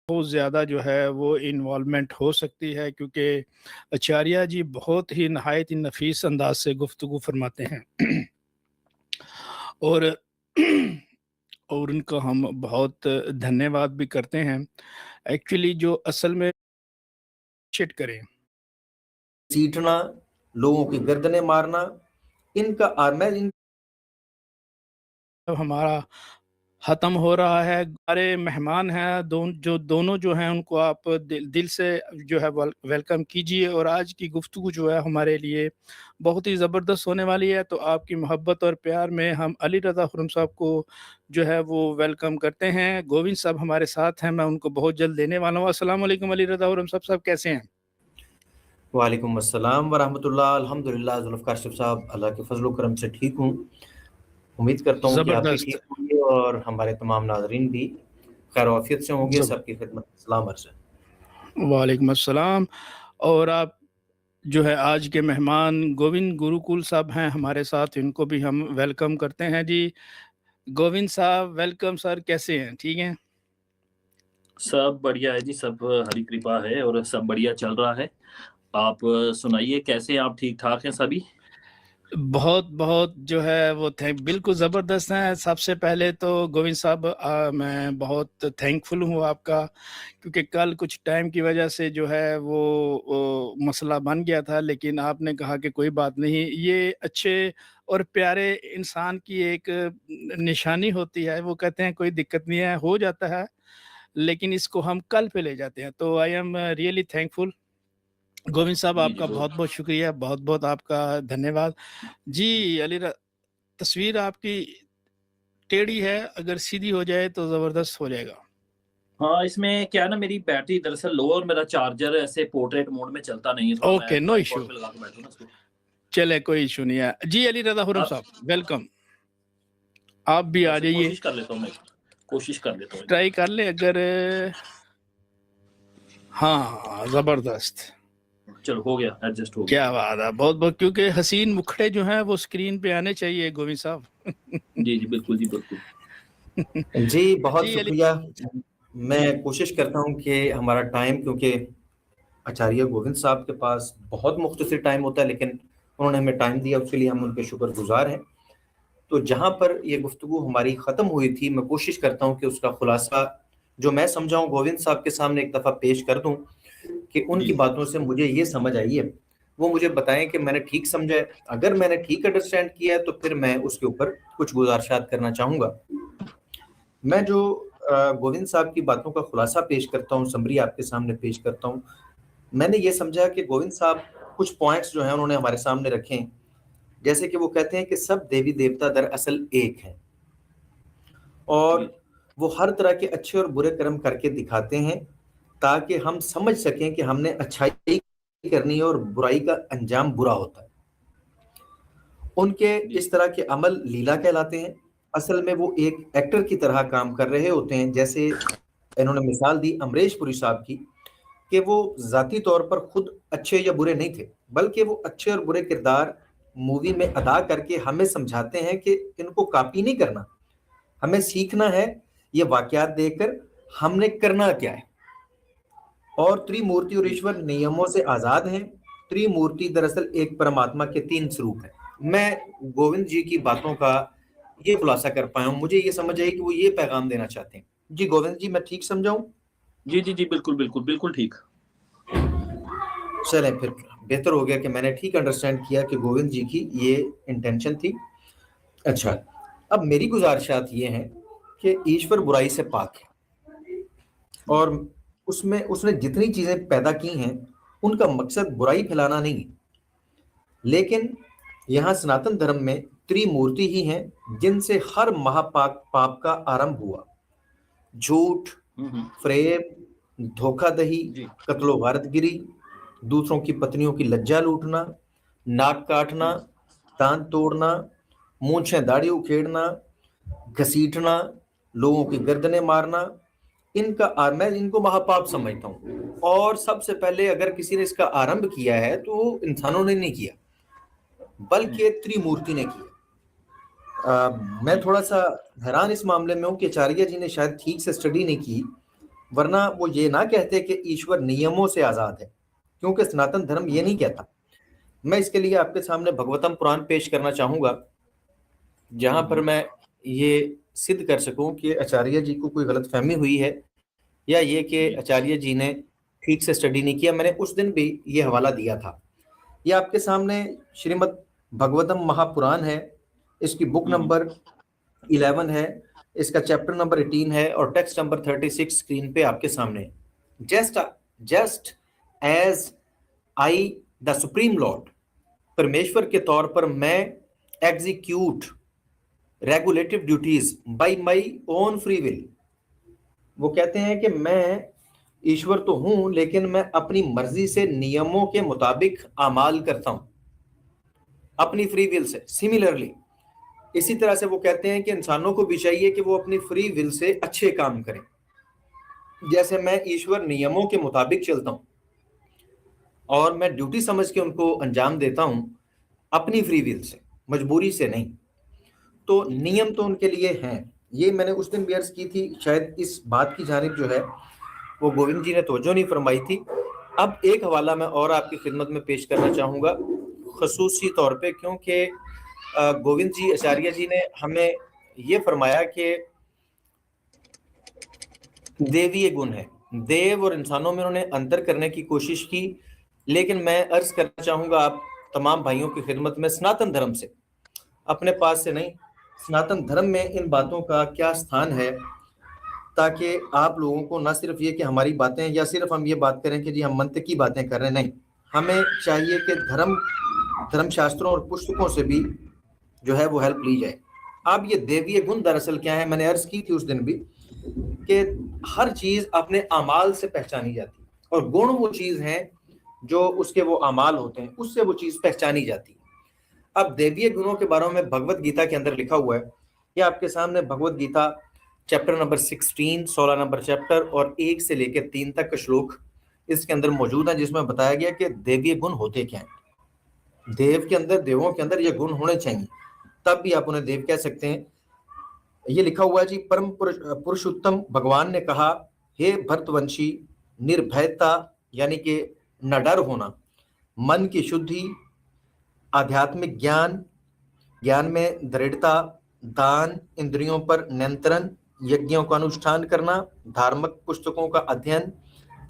बहुत ज़्यादा जो है वो इन्वॉल्वमेंट हो सकती है, क्योंकि आचार्य जी बहुत ही नहायत ही नफीस अंदाज से गुफ्तगू फरमाते हैं। और और उनका हम बहुत धन्यवाद भी करते हैं। एक्चुअली जो असल में शिट करें सीटना, लोगों की गर्दनें मारना, इनका मैं इन हमारा ख़त्म हो रहा है। हमारे मेहमान हैं दोनों जो हैं उनको आप दिल से जो है वेलकम कीजिए। और आज की गुफ्तगू जो है हमारे लिए बहुत ही ज़बरदस्त होने वाली है। तो आपकी मोहब्बत और प्यार में हम अली रज़ा खुर्रम साहब को जो है वो वेलकम करते हैं। गोविंद साहब हमारे साथ हैं, मैं उनको बहुत जल्द देने वाला हूँ। अस्सलाम वालेकुम अली रज़ा खुर्रम साहब, साहब कैसे हैं? वालेकुम अस्सलाम व रहमतुल्लाह। अल्हम्दुलिल्लाह जुल्फ़िकार साहब, अल्लाह के फजल करम से ठीक हूँ। उम्मीद करता हूँ कि आप भी ज़बरदस्त। ठीक होंगे और हमारे तमाम नाज़रीन भी खैर आफियत से होंगे। ज़ब सबकी खिदमत में सलाम अर्ज़ है। वालेकुम अस्सलाम। और आप जो है आज के मेहमान गोविंद गुरुकुल साहब हैं हमारे साथ, इनको भी हम वेलकम करते हैं जी। गोविंद साहब वेलकम सर, कैसे हैं? ठीक हैं? सब बढ़िया है जी, सब हरी कृपा है और सब बढ़िया चल रहा है। आप सुनाइए, कैसे हैं आप? ठीक-ठाक हैं सभी? बहुत-बहुत जो है वो बिल्कुल ज़बरदस्त हैं। सबसे पहले तो गोविंद साहब मैं बहुत थैंकफुल हूँ आपका, क्योंकि कल कुछ टाइम की वजह से जो है वो मसला बन गया था, लेकिन आपने कहा कि कोई बात नहीं, ये अच्छे और प्यारे इंसान की एक निशानी होती है। वो कहते हैं कोई दिक्कत नहीं है, हो जाता है, लेकिन इसको हम कल पे ले जाते हैं। तो I am really thankful. Govind साहब जी, जी, आपका बहुत बहुत-बहुत शुक्रिया, बहुत-बहुत आपका धन्यवाद। जी, तस्वीर आपकी टेढ़ी है, अगर सीधी हो जाए तो ज़बरदस्त हो जाएगा। हाँ, इसमें क्या है ना, मेरी बैटरी दरअसल लो और मेरा चार्जर ऐसे पोर्ट्रेट मोड में चलता नहीं है, थोड़ा मैं ओके, नो ट्राइपॉड इश्यू। पे लगा के बैठूँ ना इसको। चले कोई इश्यू नहीं है। जी, अली रज़ा खुर्रम आप साहब वेलकम। आप भी आ वैसे जाइए। कोशिश कर लेता हूँ मैं, कोशिश कर लेता हूँ एक ट्राई कर लें अगर। हाँ, ज़बरदस्त। बार। चलो हो गया, एडजस्ट हो गया। क्या बात है, बहुत-बहुत, क्योंकि हसीन मुखड़े जो हैं वो स्क्रीन पे आने चाहिए गोविंद साहब। जी, जी, बिल्कुल जी, बिल्कुल। जी, बहुत जी, अली। शुक्रिया। मैं कोशिश करता हूँ कि हमारा टाइम, क्योंकि आचार्य गोविंद साहब के पास बहुत मुख्तसर टाइम होता है, लेकिन उन्होंने हमें टाइम दिया, उसके लिए हम उनके शुक्रगुज़ार हैं। तो जहाँ पर ये गुफ्तगू हमारी ख़त्म हुई थी, मैं कोशिश करता हूँ कि उसका खुलासा जो मैं समझा हूँ गोविंद साहब के सामने एक दफ़ा पेश कर दूँ, कि उनकी जी, बातों से मुझे ये समझ आई है, वो मुझे बताएं कि मैंने ठीक समझा है। अगर मैंने ठीक अंडरस्टैंड किया है तो फिर मैं उसके ऊपर कुछ गुज़ारिशात करना चाहूँगा। मैं जो गोविंद साहब की बातों का खुलासा पेश करता हूँ, समरी आपके सामने पेश करता हूँ। मैंने ये समझा कि गोविंद साहब कुछ पॉइंट्स जो हैं उन्होंने हमारे सामने रखे हैं। जैसे कि वो कहते हैं कि सब देवी देवता दरअसल एक हैं, और जी, वो हर तरह के अच्छे और बुरे कर्म करके दिखाते हैं, ताकि हम समझ सकें कि हमने अच्छाई करनी है और बुराई का अंजाम बुरा होता है। उनके जी। इस तरह के अमल लीला कहलाते हैं। असल में वो एक एक्टर की तरह काम कर रहे होते हैं। जैसे इन्होंने मिसाल दी अमरीश पुरी साहब की, कि वो ज़ाती तौर पर खुद अच्छे या बुरे नहीं थे, बल्कि वो अच्छे और बुरे किरदार मूवी में अदा करके हमें समझाते हैं कि इनको कॉपी नहीं करना, हमें सीखना है ये वाक़यात देखकर हमने करना क्या है। और त्रिमूर्ति और जी, ईश्वर नियमों से आज़ाद हैं। त्रिमूर्ति दरअसल एक परमात्मा के 3 स्वरूप हैं। मैं गोविंद जी की बातों का ये खुलासा कर पाया हूँ, मुझे ये समझ आई कि वो ये पैगाम देना चाहते हैं। जी गोविंद जी, मैं ठीक समझा हूँ? जी, जी, जी, बिल्कुल, बिल्कुल, बिल्कुल ठीक। चलें फिर, बेहतर हो गया कि मैंने ठीक अंडरस्टैंड किया कि गोविंद जी की ये इंटेंशन थी। अच्छा, अब मेरी गुज़ारिशात ये हैं कि ईश्वर बुराई से पाक है, जी, और उसमें उसने जितनी चीज़ें पैदा की हैं, उनका मकसद बुराई फैलाना नहीं है। लेकिन यहाँ सनातन धर्म में त्रिमूर्ति ही हैं, जिनसे हर महापाप पाप का आरंभ हुआ। झूठ, हुँ, हुँ। फ्रेब, धोखाधही, जी, कत्लो गारतगिरी, दूसरों की पत्नियों की लज्जा लूटना, नाक काटना, जी, दांत तोड़ना, मूंछें दाढ़ी उखेड़ना, घसीटना, लोगों की गर्दनें मारना, मैं इनको महापाप समझता हूँ। और सबसे पहले अगर किसी ने इसका आरंभ किया है तो इंसानों ने नहीं किया, हुँ, बल्कि त्रिमूर्ति ने किया। मैं जी, थोड़ा सा हैरान इस मामले में हूँ कि आचार्य जी ने शायद ठीक से स्टडी नहीं की, वरना वो ये ना कहते कि ईश्वर नियमों से आजाद है, क्योंकि सनातन धर्म ये नहीं कहता। मैं इसके लिए आपके सामने भगवतम पुराण पेश करना चाहूंगा, जहां पर मैं ये सिद्ध कर सकूं कि आचार्य जी को कोई गलतफहमी हुई है या ये कि आचार्य जी ने ठीक से स्टडी नहीं किया। मैंने उस दिन भी ये हवाला दिया था। ये आपके सामने श्रीमद् भगवतम महापुराण है, इसकी बुक नंबर 11 है, इसका चैप्टर नंबर 18 है और टेक्स्ट नंबर 36 स्क्रीन पे आपके सामने। Just as I the supreme lord, परमेश्वर के तौर पर मैं execute regulative duties by my own free will. वो कहते हैं कि मैं ईश्वर तो हूं, लेकिन मैं अपनी मर्जी से नियमों के मुताबिक अमाल करता हूं, अपनी फ्री विल से। सिमिलरली इसी तरह से वो कहते हैं कि इंसानों को भी चाहिए कि वो अपनी फ्री विल से अच्छे काम करें, जैसे मैं ईश्वर नियमों के मुताबिक चलता हूं और मैं ड्यूटी समझ के उनको अंजाम देता हूं, अपनी फ्री विल से, मजबूरी से नहीं। तो नियम तो उनके लिए हैं। ये मैंने उस दिन भी अर्ज की थी, शायद इस बात की जानिब जो है वो गोविंद जी ने तवज्जो नहीं फरमाई थी। अब एक हवाला मैं और आपकी खिदमत में पेश करना चाहूँगा खसूसी तौर पे, क्योंकि गोविंद जी आचार्य जी ने हमें ये फरमाया कि देवीय गुण है, देव और इंसानों में उन्होंने अंतर करने की कोशिश की। लेकिन मैं अर्ज करना चाहूँगा आप तमाम भाइयों की खिदमत में, सनातन धर्म से, अपने पास से नहीं, सनातन धर्म में इन बातों का क्या स्थान है, ताकि आप लोगों को ना सिर्फ ये कि हमारी बातें या सिर्फ हम ये बात करें कि जी हम मंत्र की बातें कर रहे हैं, नहीं, हमें चाहिए कि धर्म शास्त्रों और पुस्तकों से भी जो है वो हेल्प ली जाए। अब ये देवीय गुण दरअसल क्या है, मैंने अर्ज की थी उस दिन भी कि हर चीज अपने अमाल से पहचानी जाती है, और गुण वो चीज है जो उसके वो अमाल होते हैं, उससे वो चीज पहचानी जाती है। अब देवीय गुणों के बारे में भगवत गीता के अंदर लिखा हुआ है, ये आपके सामने Bhagavad Gita chapter number 16 16 number chapter और 1 से लेकर 3 तक का श्लोक इसके अंदर मौजूद है, जिसमें बताया गया कि देवीय गुण होते क्या हैं। देव के अंदर, देवों के अंदर ये गुण होने चाहिए, तब भी आप उन्हें देव कह सकते हैं। ये लिखा हुआ है जी, परम पुरुषोत्तम भगवान ने कहा, हे भरतवंशी, निर्भयता यानी कि न डर होना, मन की शुद्धि, आध्यात्मिक ज्ञान, ज्ञान में दृढ़ता, दान, इंद्रियों पर नियंत्रण, यज्ञों का अनुष्ठान करना, धार्मिक पुस्तकों का अध्ययन,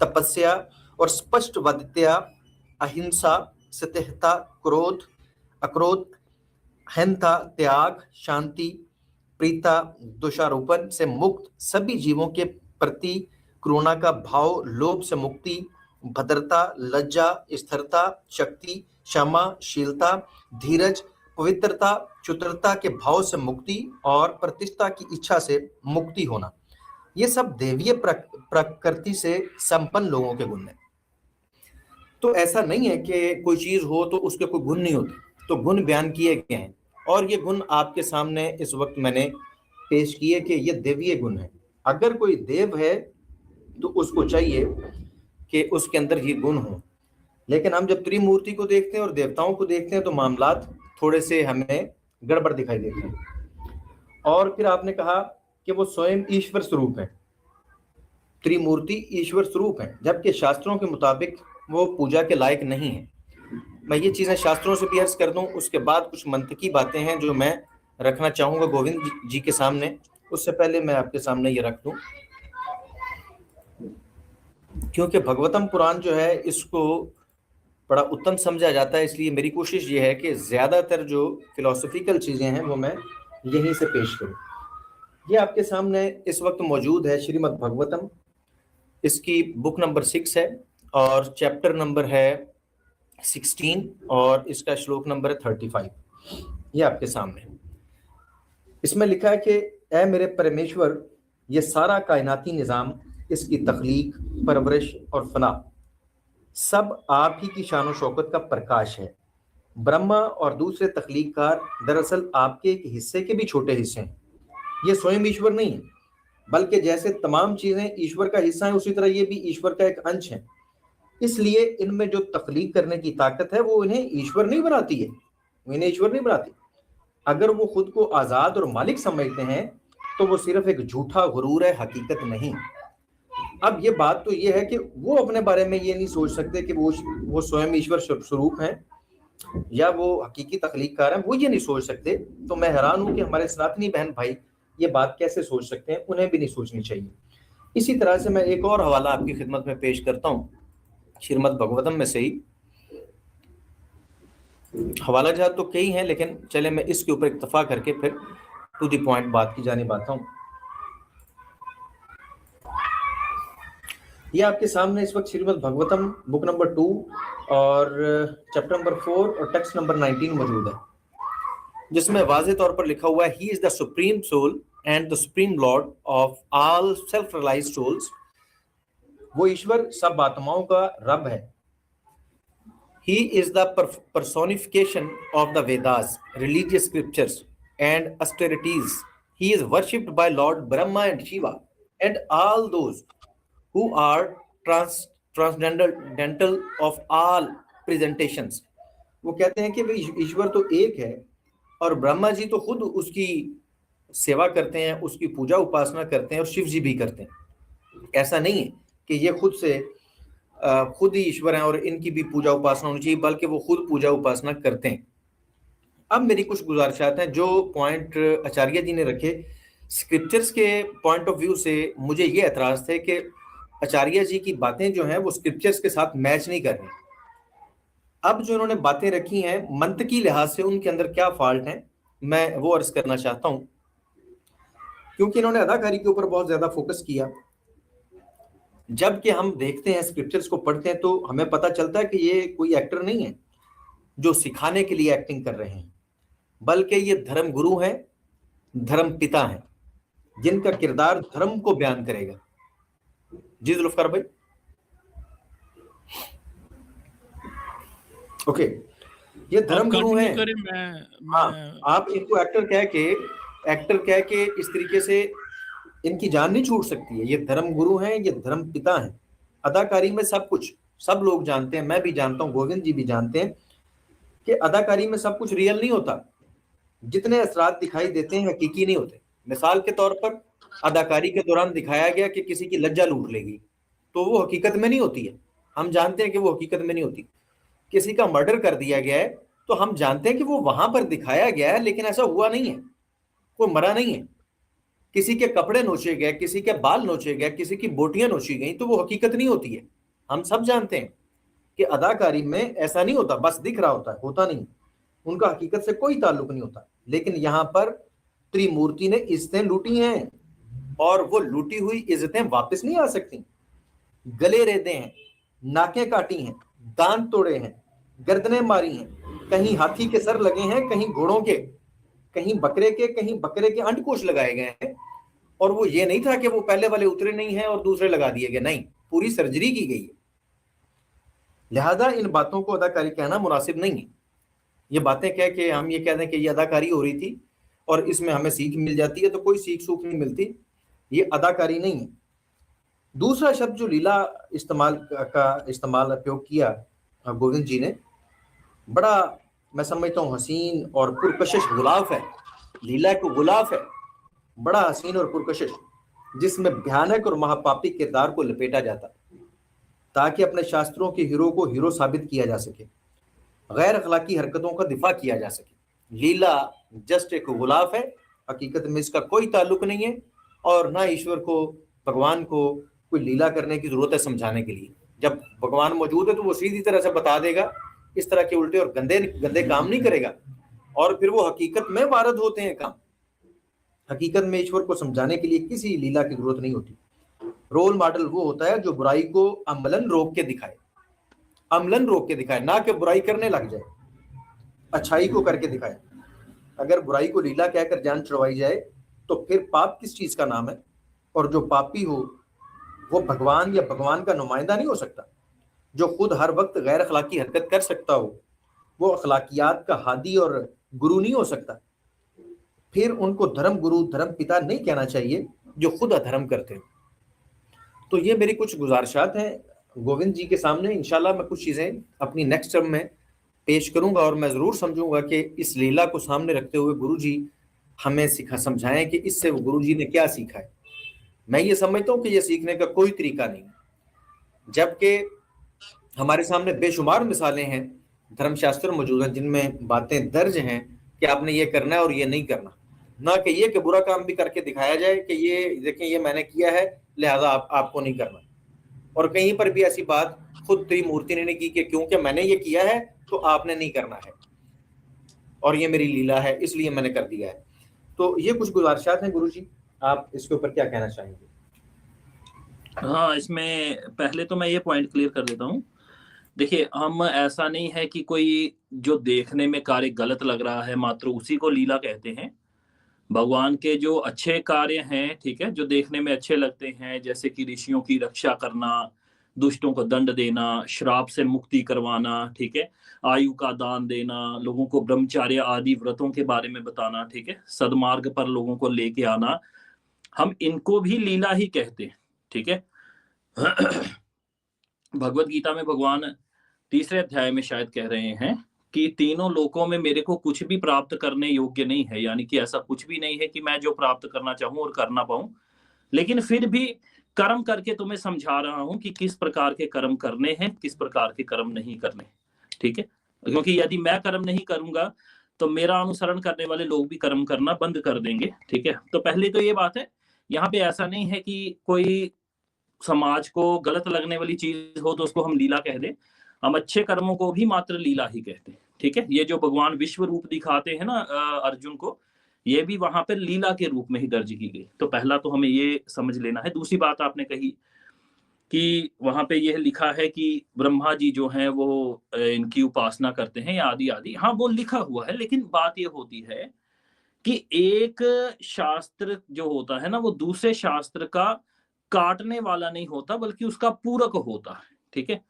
तपस्या और स्पष्टवदत्या, अहिंसा, सत्यता, क्रोध, अक्रोध, अहंता, त्याग, शांति, प्रीता, दोषारोपण से मुक्त, सभी जीवों के प्रति करुणा का भाव, लोभ से मुक्ति, भद्रता, लज्जा, स्थिरता, शक्ति, क्षमा, शीलता, धीरज, पवित्रता, चतुरता के भाव से मुक्ति और प्रतिष्ठा की इच्छा से मुक्ति होना, ये सब देवीय प्रकृति से संपन्न लोगों के गुण हैं। तो ऐसा नहीं है कि कोई चीज हो तो उसके कोई गुण नहीं होते, तो गुण बयान किए गए हैं और ये गुण आपके सामने इस वक्त मैंने पेश किए कि ये देवीय गुण है। अगर कोई देव है तो उसको चाहिए कि उसके अंदर ये गुण हो, लेकिन हम जब त्रिमूर्ति को देखते हैं और देवताओं को देखते हैं तो मामलात थोड़े से हमें गड़बड़ दिखाई देते हैं। और फिर आपने कहा कि वो स्वयं ईश्वर स्वरूप है, त्रिमूर्ति ईश्वर स्वरूप है, जबकि शास्त्रों के मुताबिक वो पूजा के लायक नहीं है। मैं ये चीजें शास्त्रों से भी अर्ज कर दूं, उसके बाद कुछ मंत्र की बातें हैं जो मैं रखना चाहूंगा गोविंद जी के सामने। उससे पहले मैं आपके सामने ये रख दूं, क्योंकि भगवतम पुराण जो है इसको बड़ा उत्तम समझा जाता है, इसलिए मेरी कोशिश ये है कि ज्यादातर जो फिलोसफिकल चीजें हैं वो मैं यहीं से पेश करूं। ये आपके सामने इस वक्त मौजूद है श्रीमद् भगवतम, इसकी बुक नंबर 6 है और चैप्टर नंबर है 16 और इसका श्लोक नंबर है 35। ये आपके सामने इसमें लिखा है कि ऐ मेरे परमेश्वर, ये सारा कायनाती निज़ाम, इसकी तख्लीक, परवरिश और फना सब आप ही की शान शौकत का प्रकाश है। ब्रह्मा और दूसरे तख्लीककार दरअसल आपके एक हिस्से के भी छोटे हिस्से हैं। ये स्वयं ईश्वर नहीं है, बल्कि जैसे तमाम चीजें ईश्वर का हिस्सा है उसी तरह ये भी ईश्वर का एक अंश है। इसलिए इनमें जो तख्लीक करने की ताकत है वो इन्हें ईश्वर नहीं बनाती है, इन्हें ईश्वर नहीं बनाती। अगर वो खुद को आजाद और मालिक समझते हैं तो वो सिर्फ एक झूठा गुरूर है, हकीकत नहीं। अब ये बात तो ये है कि वो अपने बारे में ये नहीं सोच सकते कि वो स्वयं ईश्वर स्वरूप हैं या वो हकीकी तख्लीककार हैं, वो ये नहीं सोच सकते। तो मैं हैरान हूं कि हमारे सनातनी बहन भाई ये बात कैसे सोच सकते हैं, उन्हें भी नहीं सोचनी चाहिए। इसी तरह से मैं एक और हवाला आपकी खिदमत में पेश करता हूँ, श्रीमद् भगवतम में से ही। हवाला जहां तो कई हैं, लेकिन चले मैं इसके ऊपर इक्तफा करके फिर टू द पॉइंट बात की जानिब आता हूँ। ये आपके सामने इस वक्त श्रीमद् भगवतम बुक नंबर 2 और चैप्टर नंबर 4 और टेक्स्ट नंबर 19 मौजूद है, जिसमें वाज़े तौर पर लिखा हुआ है, he is the supreme soul and the supreme lord of all self realised souls. वो ईश्वर सब आत्माओं का रब है। He is the personification of the Vedas, religious scriptures and austerities. He is worshipped by Lord Brahma and Shiva and all those who are transcendental of all presentations. वो कहते हैं कि भाई ईश्वर तो एक है और ब्रह्मा जी तो खुद उसकी सेवा करते हैं, उसकी पूजा उपासना करते हैं और शिव जी भी करते हैं। ऐसा नहीं है कि ये खुद ही ईश्वर हैं और इनकी भी पूजा उपासना होनी चाहिए, बल्कि वो खुद पूजा उपासना करते हैं। अब मेरी कुछ गुजारिशात हैं जो पॉइंट आचार्य जी ने रखे स्क्रिप्चर्स के पॉइंट ऑफ व्यू से। मुझे ये एतराज थे कि आचार्य जी की बातें जो हैं वो स्क्रिप्चर्स के साथ मैच नहीं कर रही। अब जो इन्होंने बातें रखी हैं मंतकी लिहाज से उनके अंदर क्या फॉल्ट है, मैं वो अर्ज करना चाहता हूं। क्योंकि इन्होंने अदाकारी के ऊपर बहुत ज्यादा फोकस किया। जबकि हम देखते हैं स्क्रिप्चर्स को पढ़ते हैं तो हमें पता चलता है कि ये कोई एक्टर नहीं है जो सिखाने के लिए एक्टिंग कर रहे हैं, बल्कि ये धर्म गुरु हैं, धर्म पिता हैं, जिनका किरदार धर्म को बयान करेगा। जी जुल्फकार भाई, ओके, ये धर्म गुरु हैं। हाँ, आप इनको एक्टर कह के इस तरीके से इनकी जान नहीं छूट सकती है। ये धर्म गुरु हैं, ये धर्म पिता हैं। अदाकारी में सब कुछ, सब लोग जानते हैं, मैं भी जानता हूँ, गोविंद जी भी जानते हैं कि अदाकारी में सब कुछ रियल नहीं होता। जितने असरात दिखाई देते हैं हकीकी नहीं होते। मिसाल के तौर पर अदाकारी के दौरान दिखाया गया कि किसी की लज्जा लूट लेगी, तो वो हकीकत में नहीं होती है। हम जानते हैं कि वो हकीकत में नहीं होती। किसी का मर्डर कर दिया गया है तो हम जानते हैं कि वो वहां पर दिखाया गया है, लेकिन ऐसा हुआ नहीं है, कोई मरा नहीं है। किसी के कपड़े नोचे गए, किसी के बाल नोचे गए, किसी की बोटियां नोची गई, तो वो हकीकत नहीं होती है। हम सब जानते हैं कि अदाकारी में ऐसा नहीं होता, बस दिख रहा होता है, होता नहीं, उनका हकीकत से कोई ताल्लुक नहीं होता। लेकिन यहाँ पर त्रिमूर्ति ने इज्जतें लूटी हैं और वो लूटी हुई इज्जतें वापस नहीं आ सकती। गले रेदे हैं, नाकें काटी हैं, दांत तोड़े हैं, गर्दनें मारी हैं, कहीं हाथी के सर लगे हैं, कहीं घोड़ों के, कहीं बकरे के अंडकोश लगाए गए हैं। और वो ये नहीं था कि वो पहले वाले उतरे नहीं हैं और दूसरे लगा दिए गए, नहीं, पूरी सर्जरी की गई है। लिहाजा इन बातों को अदाकारी कहना मुनासिब नहीं है। ये बातें कह के हम ये कह दें कि ये अदाकारी हो रही थी और इसमें हमें सीख मिल जाती है, तो कोई सीख सूख नहीं मिलती, ये अदाकारी नहीं है। दूसरा शब्द जो लीला इस्तेमाल उपयोग किया गोविंद जी ने, बड़ा मैं समझता हूँ हसीन और पुरकशिश गुलाफ है। लीला को गुलाफ है, बड़ा हसीन और पुरकशिश, जिसमें भयानक और महापापी किरदार को लपेटा जाता ताकि अपने शास्त्रों के हीरो को हीरो साबित किया जा सके, गैर अखलाकी हरकतों का दिफा किया जा सके। लीला जस्ट एक गुलाफ है, हकीकत में इसका कोई ताल्लुक नहीं है और ना ईश्वर को, भगवान को कोई लीला करने की जरूरत है समझाने के लिए। जब भगवान मौजूद है तो वो सीधी तरह से बता देगा, इस तरह के उल्टे और गंदे काम नहीं करेगा और फिर वो हकीकत में वारद होते हैं काम। हकीकत में ईश्वर को समझाने के लिए किसी लीला की जरूरत नहीं होती। रोल मॉडल वो होता है जो बुराई को अमलन रोक के दिखाए, ना कि बुराई करने लग जाए, अच्छाई को करके दिखाए। अगर बुराई को लीला कहकर जान छुड़वाई जाए तो फिर पाप किस चीज का नाम है? और जो पापी हो वो भगवान या भगवान का नुमाइंदा नहीं हो सकता। जो खुद हर वक्त गैर अखलाकी हरकत कर सकता हो वो अखलाकियात का हादी और गुरु नहीं हो सकता। फिर उनको धर्म गुरु, धर्म पिता नहीं कहना चाहिए जो खुद अधर्म करते हैं। तो ये मेरी कुछ गुजारिशात हैं गोविंद जी के सामने। इंशाल्लाह मैं कुछ चीज़ें अपनी नेक्स्ट टर्म में पेश करूंगा और मैं ज़रूर समझूंगा कि इस लीला को सामने रखते हुए गुरु जी हमें समझाएं कि इससे वो गुरु जी ने क्या सीखा है। मैं ये समझता हूँ कि ये सीखने का कोई तरीका नहीं, जबकि हमारे सामने बेशुमार मिसालें हैं धर्मशास्त्र मौजूद हैं जिनमें बातें दर्ज हैं कि आपने ये करना है और ये नहीं करना, ना कि ये कि बुरा काम भी करके दिखाया जाए कि ये देखें ये मैंने किया है लिहाजा आपको नहीं करना। और कहीं पर भी ऐसी बात खुद त्रिमूर्ति ने नहीं की कि क्योंकि मैंने ये किया है तो आपने नहीं करना है और ये मेरी लीला है इसलिए मैंने कर दिया है। तो ये कुछ गुजारिशात हैं गुरुजी, आप इसके ऊपर क्या कहना चाहेंगे? हाँ, इसमें पहले तो मैं ये पॉइंट क्लियर कर देता हूँ। देखिए, हम ऐसा नहीं है कि कोई जो देखने में कार्य गलत लग रहा है मात्र उसी को लीला कहते हैं। भगवान के जो अच्छे कार्य हैं, ठीक है, जो देखने में अच्छे लगते हैं, जैसे कि ऋषियों की रक्षा करना, दुष्टों को दंड देना, श्राप से मुक्ति करवाना, ठीक है, आयु का दान देना, लोगों को ब्रह्मचर्य आदि व्रतों के बारे में बताना, ठीक है, सदमार्ग पर लोगों को लेके आना, हम इनको भी लीला ही कहते हैं, ठीक है। भगवत गीता में भगवान तीसरे अध्याय में शायद कह रहे हैं कि तीनों लोकों में मेरे को कुछ भी प्राप्त करने योग्य नहीं है, यानी कि ऐसा कुछ भी नहीं है कि मैं जो प्राप्त करना चाहूं और कर ना पाऊं, लेकिन फिर भी कर्म करके तुम्हें समझा रहा हूं कि किस प्रकार के कर्म करने हैं, किस प्रकार के कर्म नहीं करने, ठीक है। क्योंकि यदि मैं कर्म नहीं करूंगा तो मेरा अनुसरण करने वाले लोग भी कर्म करना बंद कर देंगे, ठीक है। तो पहले तो ये बात है, यहाँ पे ऐसा नहीं है कि कोई समाज को गलत लगने वाली चीज हो तो उसको हम लीला कह दें। हम अच्छे कर्मों को भी मात्र लीला ही कहते हैं, ठीक है। ये जो भगवान विश्व रूप दिखाते हैं ना अर्जुन को, ये भी वहां पर लीला के रूप में ही दर्ज की गई। तो पहला तो हमें ये समझ लेना है। दूसरी बात आपने कही कि वहां पे यह लिखा है कि ब्रह्मा जी जो हैं वो इनकी उपासना करते हैं या आदि आदि, हाँ वो लिखा हुआ है, लेकिन बात ये होती है कि एक शास्त्र जो होता है ना वो दूसरे शास्त्र का काटने वाला नहीं होता बल्कि उसका पूरक होता है, ठीक है।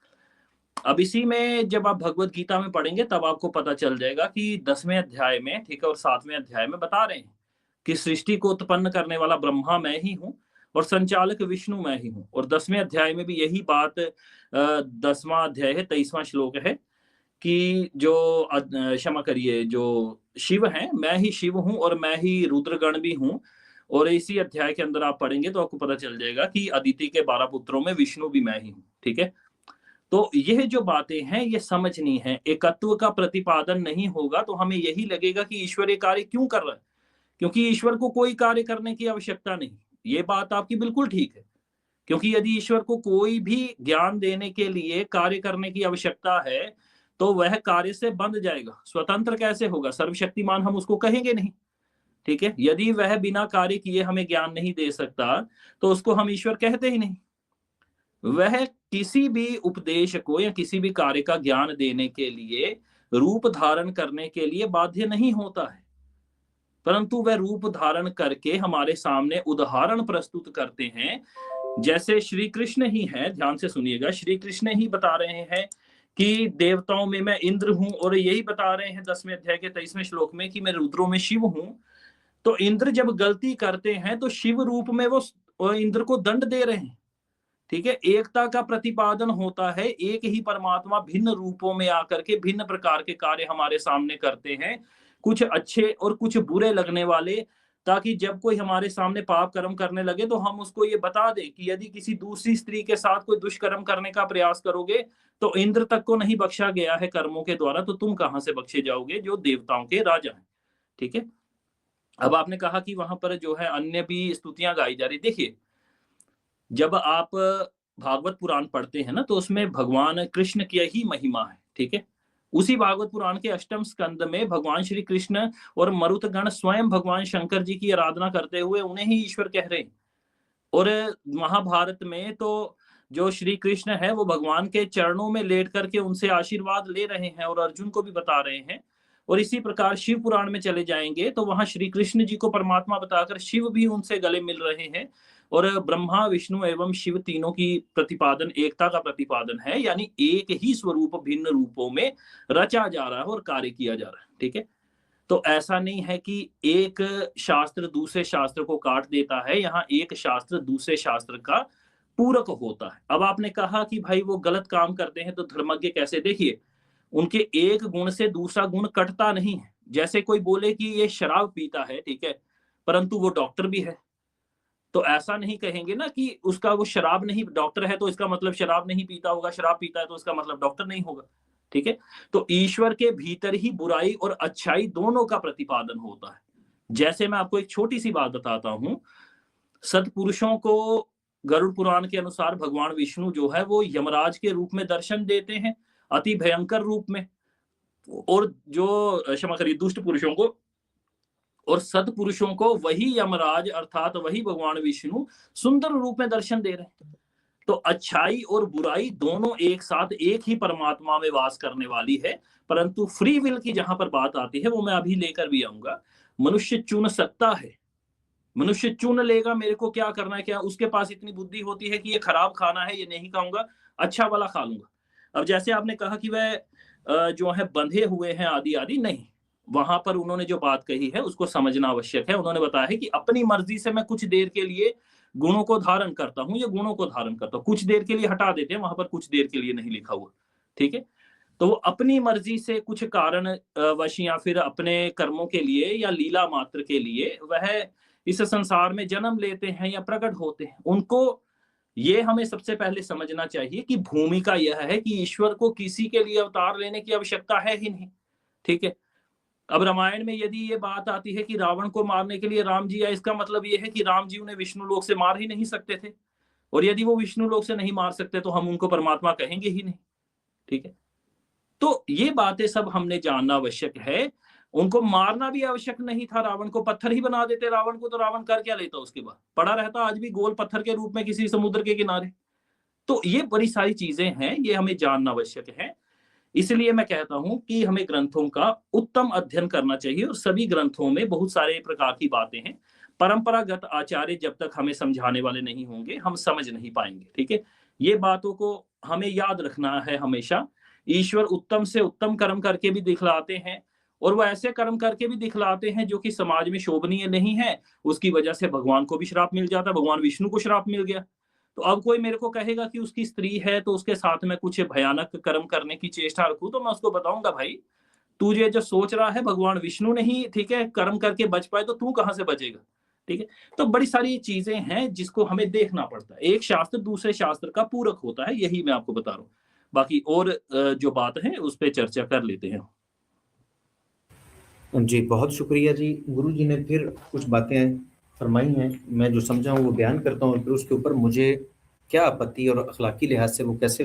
अब इसी में जब आप भगवत गीता में पढ़ेंगे तब आपको पता चल जाएगा कि 10वें अध्याय में, ठीक है, और 7वें अध्याय में बता रहे हैं कि सृष्टि को उत्पन्न करने वाला ब्रह्मा मैं ही हूँ और संचालक विष्णु मैं ही हूँ। और 10वें अध्याय में भी यही बात 10वां अध्याय है, 23वां श्लोक है कि जो क्षमा करिए, जो शिव हैं, मैं ही शिव हूँ और मैं ही रुद्रगण भी हूँ। और इसी अध्याय के अंदर आप पढ़ेंगे तो आपको पता चल जाएगा कि अदिति के 12 पुत्रों में विष्णु भी मैं ही हूँ, ठीक है। तो यह जो बातें हैं ये समझनी है। एकत्व का प्रतिपादन नहीं होगा तो हमें यही लगेगा कि ईश्वर ये कार्य क्यों कर रहा है, क्योंकि ईश्वर को कोई कार्य करने की आवश्यकता नहीं। ये बात आपकी बिल्कुल ठीक है, क्योंकि यदि ईश्वर को कोई भी ज्ञान देने के लिए कार्य करने की आवश्यकता है तो वह कार्य से बंध जाएगा। स्वतंत्र कैसे होगा? सर्वशक्तिमान हम उसको कहेंगे नहीं, ठीक है। यदि वह बिना कार्य किए हमें ज्ञान नहीं दे सकता तो उसको हम ईश्वर कहते ही नहीं। वह किसी भी उपदेश को या किसी भी कार्य का ज्ञान देने के लिए रूप धारण करने के लिए बाध्य नहीं होता है, परंतु वह रूप धारण करके हमारे सामने उदाहरण प्रस्तुत करते हैं। जैसे श्री कृष्ण ही हैं, ध्यान से सुनिएगा, श्री कृष्ण ही बता रहे हैं कि देवताओं में मैं इंद्र हूं, और यही बता रहे हैं 10वें अध्याय के 23वें श्लोक में कि मैं रुद्रों में शिव हूं। तो इंद्र जब गलती करते हैं तो शिव रूप में वो इंद्र को दंड दे रहे हैं, ठीक है। एकता का प्रतिपादन होता है, एक ही परमात्मा भिन्न रूपों में आकर के भिन्न प्रकार के कार्य हमारे सामने करते हैं, कुछ अच्छे और कुछ बुरे लगने वाले, ताकि जब कोई हमारे सामने पाप कर्म करने लगे तो हम उसको ये बता दें कि यदि किसी दूसरी स्त्री के साथ कोई दुष्कर्म करने का प्रयास करोगे तो इंद्र तक को नहीं बख्शा गया है कर्मों के द्वारा, तो तुम कहां से बख्शे जाओगे जो देवताओं के राजा हैं, ठीक है। अब आपने कहा कि वहां पर जो है अन्य भी स्तुतियां गाई जा रही। देखिए, जब आप भागवत पुराण पढ़ते हैं ना तो उसमें भगवान कृष्ण की ही महिमा है, ठीक है। उसी भागवत पुराण के 8वें स्कंद में भगवान श्री कृष्ण और मरुतगण स्वयं भगवान शंकर जी की आराधना करते हुए उन्हें ही ईश्वर कह रहे हैं। और महाभारत में तो जो श्री कृष्ण है वो भगवान के चरणों में लेट करके उनसे आशीर्वाद ले रहे हैं और अर्जुन को भी बता रहे हैं। और इसी प्रकार शिव पुराण में चले जाएंगे तो वहां श्री कृष्ण जी को परमात्मा बताकर शिव भी उनसे गले मिल रहे हैं। और ब्रह्मा विष्णु एवं शिव तीनों की प्रतिपादन, एकता का प्रतिपादन है, यानी एक ही स्वरूप भिन्न रूपों में रचा जा रहा है और कार्य किया जा रहा है, ठीक है। तो ऐसा नहीं है कि एक शास्त्र दूसरे शास्त्र को काट देता है, यहाँ एक शास्त्र दूसरे शास्त्र का पूरक होता है। अब आपने कहा कि भाई वो गलत काम करते हैं तो धर्मज्ञ कैसे? देखिए, उनके एक गुण से दूसरा गुण कटता नहीं है। जैसे कोई बोले कि ये शराब पीता है, ठीक है, परंतु वो डॉक्टर भी है, तो ऐसा नहीं कहेंगे ना कि उसका वो शराब नहीं, डॉक्टर है तो इसका मतलब शराब नहीं पीता होगा, शराब पीता है तो इसका मतलब डॉक्टर नहीं होगा। ठीक है, तो ईश्वर के भीतर ही बुराई और अच्छाई दोनों का प्रतिपादन होता है। जैसे मैं आपको एक छोटी सी बात बताता हूं, सत्पुरुषों को गरुड़ पुराण के अनुसार भगवान विष्णु जो है वो यमराज के रूप में दर्शन देते हैं, अति भयंकर रूप में, और जो क्षमा करिए दुष्ट पुरुषों को और सत्पुरुषों को वही यमराज अर्थात वही भगवान विष्णु सुंदर रूप में दर्शन दे रहे हैं। तो अच्छाई और बुराई दोनों एक साथ एक ही परमात्मा में वास करने वाली है, परंतु फ्री विल की जहां पर बात आती है वो मैं अभी लेकर भी आऊंगा। मनुष्य चुन सकता है, मनुष्य चुन लेगा मेरे को क्या करना है, क्या उसके पास इतनी बुद्धि होती है कि ये खराब खाना है ये नहीं खाऊंगा, अच्छा वाला खा लूंगा। अब जैसे आपने कहा कि वह जो है बंधे हुए हैं आदि आदि, नहीं, वहां पर उन्होंने जो बात कही है उसको समझना आवश्यक है। उन्होंने बताया है कि अपनी मर्जी से मैं कुछ देर के लिए गुणों को धारण करता हूं या गुणों को धारण करता हूं, कुछ देर के लिए हटा देते हैं, वहां पर कुछ देर के लिए नहीं लिखा हुआ। ठीक है, तो वो अपनी मर्जी से कुछ कारण वश या फिर अपने कर्मों के लिए या लीला मात्र के लिए वह इस संसार में जन्म लेते हैं या प्रकट होते हैं। उनको ये हमें सबसे पहले समझना चाहिए कि भूमिका यह है कि ईश्वर को किसी के लिए अवतार लेने की आवश्यकता है ही नहीं। ठीक है, अब रामायण में यदि ये बात आती है कि रावण को मारने के लिए राम जी आए, इसका मतलब ये है कि राम जी उन्हें विष्णु लोक से मार ही नहीं सकते थे, और यदि वो विष्णु लोक से नहीं मार सकते तो हम उनको परमात्मा कहेंगे ही नहीं। ठीक है, तो ये बातें सब हमने जानना आवश्यक है। उनको मारना भी आवश्यक नहीं था, रावण को पत्थर ही बना देते रावण को, तो रावण कर क्या लेता, उसके बाद पड़ा रहता आज भी गोल पत्थर के रूप में किसी समुद्र के किनारे। तो ये बड़ी सारी चीजें हैं, ये हमें जानना आवश्यक है। इसलिए मैं कहता हूं कि हमें ग्रंथों का उत्तम अध्ययन करना चाहिए, और सभी ग्रंथों में बहुत सारे प्रकार की बातें हैं। परंपरागत आचार्य जब तक हमें समझाने वाले नहीं होंगे हम समझ नहीं पाएंगे। ठीक है, ये बातों को हमें याद रखना है हमेशा। ईश्वर उत्तम से उत्तम कर्म करके भी दिखलाते हैं, और वो ऐसे कर्म करके भी दिखलाते हैं जो कि समाज में शोभनीय नहीं है, उसकी वजह से भगवान को भी श्राप मिल जाता है। भगवान विष्णु को श्राप मिल गया, तो अब कोई मेरे को कहेगा कि उसकी स्त्री है तो उसके साथ में कुछ भयानक कर्म करने की चेष्टा रखूं, तो मैं उसको बताऊंगा भाई तुझे जो सोच रहा है भगवान विष्णु नहीं, ठीक है, कर्म करके बच पाए तो तू कहां से बचेगा। ठीक है, तो बड़ी सारी चीजें हैं जिसको हमें देखना पड़ता है। एक शास्त्र दूसरे शास्त्र का पूरक होता है, यही मैं आपको बता रहा हूँ। बाकी और जो बात है उस पर चर्चा कर लेते हैं। जी बहुत शुक्रिया जी। गुरु जी ने फिर कुछ बातें फरमाई हैं, मैं जो समझा हूँ वो बयान करता हूँ, फिर उसके ऊपर मुझे क्या आपत्ति और अखलाकी लिहाज से वो कैसे